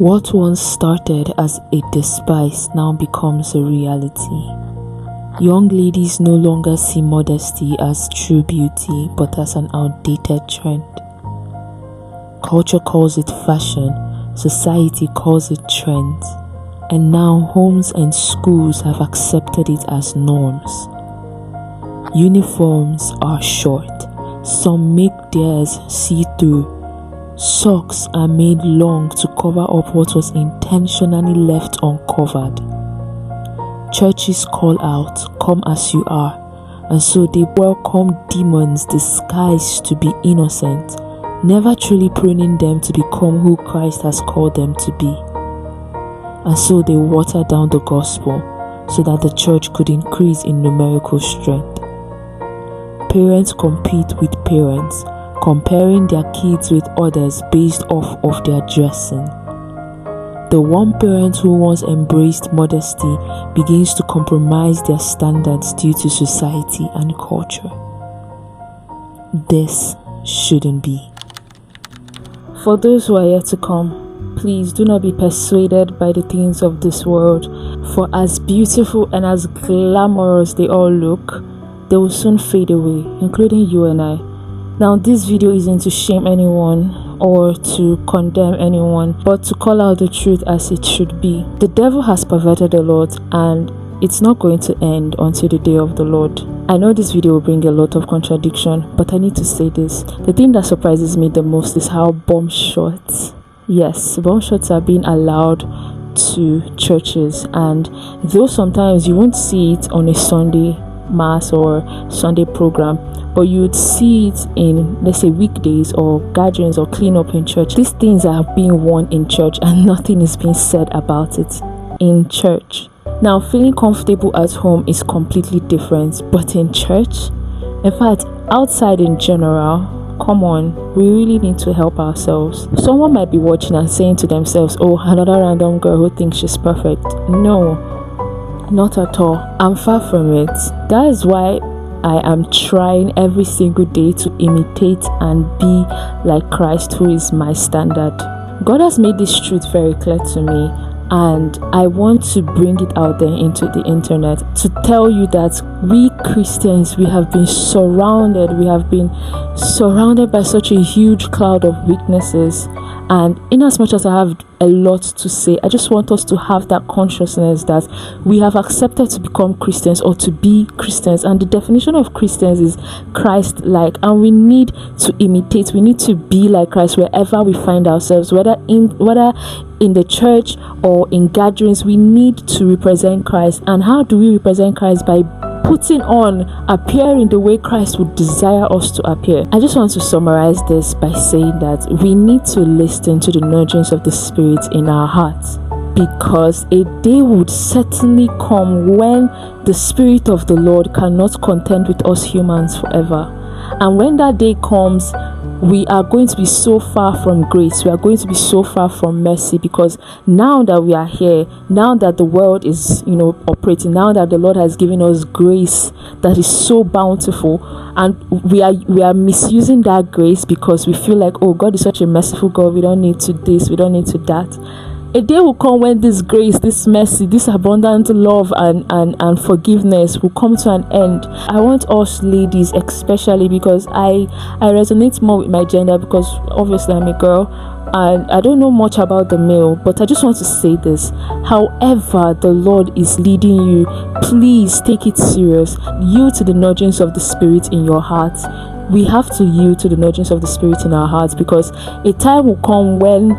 What once started as a despise now becomes a reality. Young ladies no longer see modesty as true beauty but as an outdated trend. Culture calls it fashion, society calls it trends, and now homes and schools have accepted it as norms. Uniforms are short, some make theirs see-through. Socks are made long to cover up what was intentionally left uncovered. Churches call out, "Come as you are," and so they welcome demons disguised to be innocent, never truly pruning them to become who Christ has called them to be. And so they water down the gospel so that the church could increase in numerical strength. Parents compete with parents, comparing their kids with others based off of their dressing. The one parent who once embraced modesty begins to compromise their standards due to society and culture. This shouldn't be. For those who are yet to come, please do not be persuaded by the things of this world, for as beautiful and as glamorous they all look, they will soon fade away, including you and I. Now, this video isn't to shame anyone or to condemn anyone, but to call out the truth as it should be. The devil has perverted a lot, and it's not going to end until the day of the Lord. I know this video will bring a lot of contradiction, but I need to say this. The thing that surprises me the most is how bomb shots are being allowed to churches, and though sometimes you won't see it on a Sunday mass or Sunday program, but you would see it in, let's say, weekdays or gatherings or cleanup in church. These things are being worn in church and nothing is being said about it in church. Now, feeling comfortable at home is completely different, but in church, in fact, outside in general, come on, we really need to help ourselves. Someone might be watching and saying to themselves, "Oh, another random girl who thinks she's perfect." No, not at all. I'm far from it. That is why I am trying every single day to imitate and be like Christ, who is my standard. God has made this truth very clear to me, and I want to bring it out there into the internet to tell you that we Christians, we have been surrounded by such a huge cloud of weaknesses. And in as much as I have a lot to say, I just want us to have that consciousness that we have accepted to become Christians or to be Christians. And the definition of Christians is Christ-like. And we need to imitate. We need to be like Christ wherever we find ourselves, whether in the church or in gatherings. We need to represent Christ. And how do we represent Christ? By appearing the way Christ would desire us to appear. I just want to summarize this by saying that we need to listen to the nudgings of the Spirit in our hearts, because a day would certainly come when the Spirit of the Lord cannot contend with us humans forever. And when that day comes, we are going to be so far from grace, we are going to be so far from mercy, because now that we are here, now that the world is operating, now that the Lord has given us grace that is so bountiful, and we are misusing that grace because we feel like, oh, God is such a merciful God, we don't need to this, we don't need to that. A day will come when this grace, this mercy, this abundant love and forgiveness will come to an end. I want us ladies especially, because I resonate more with my gender, because obviously I'm a girl and I don't know much about the male, but I just want to say this. However the Lord is leading you, please take it serious. Yield to the nudgings of the Spirit in your heart. We have to yield to the nudgings of the Spirit in our hearts, because a time will come when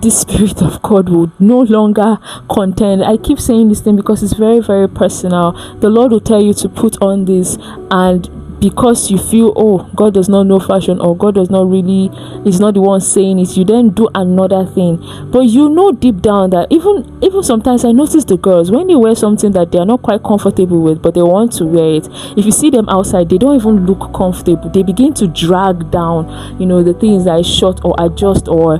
the Spirit of God would no longer contend. I keep saying this thing because it's very, very personal. The Lord will tell you to put on this, and because you feel, oh, God does not know fashion, or God is not the one saying it, you then do another thing. But you know deep down that even sometimes I notice the girls, when they wear something that they are not quite comfortable with, but they want to wear it, if you see them outside, they don't even look comfortable. They begin to drag down the things that is short or adjust, or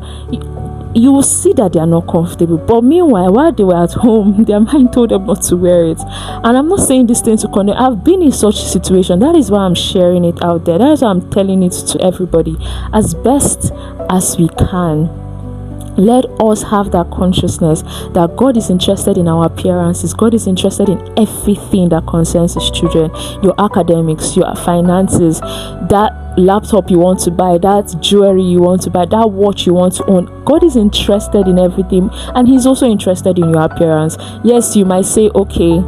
you will see that they are not comfortable. But meanwhile, while they were at home, their mind told them not to wear it. And I'm not saying this thing to condemn. I've been in such a situation. That is why I'm sharing it out there. That is why I'm telling it to everybody as best as we can. Let us have that consciousness that God is interested in our appearances. God is interested in everything that concerns His children. Your academics, your finances, that laptop you want to buy, that jewelry you want to buy, that watch you want to own. God is interested in everything, and He's also interested in your appearance. Yes, you might say, okay,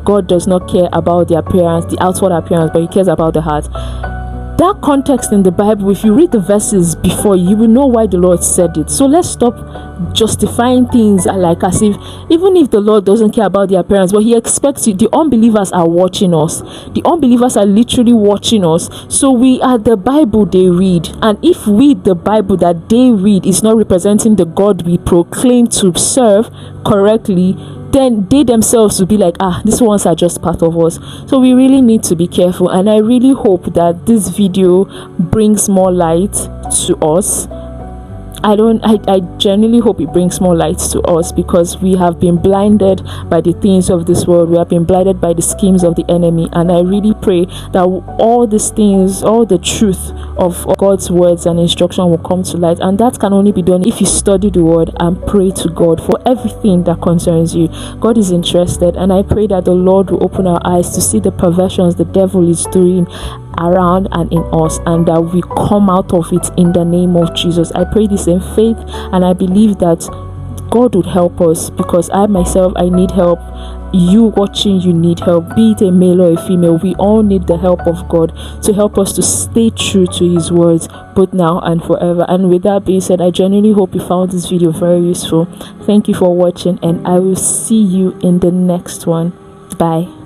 God does not care about the appearance, the outward appearance, but He cares about the heart. That context in the Bible, if you read the verses before, you will know why the Lord said it. So let's stop justifying things like as if, even if the Lord doesn't care about the appearance, but He expects you. The unbelievers are watching us. The unbelievers are literally watching us. So we are the Bible they read. And if the Bible that they read is not representing the God we proclaim to serve correctly, then they themselves will be like, these ones are just part of us. So we really need to be careful, and I really hope that this video brings more light to us. I genuinely hope it brings more light to us, because we have been blinded by the things of this world. We have been blinded by the schemes of the enemy, and I really pray that all these things, all the truth of God's words and instruction will come to light. And that can only be done if you study the word and pray to God for everything that concerns you. God is interested, and I pray that the Lord will open our eyes to see the perversions the devil is doing around and in us, and that we come out of it in the name of Jesus. I pray this in faith, and I believe that God would help us, because I myself, I need help. You watching, you need help, be it a male or a female. We all need the help of God to help us to stay true to His words, both now and forever. And with that being said, I genuinely hope you found this video very useful. Thank you for watching, and I will see you in the next one. Bye.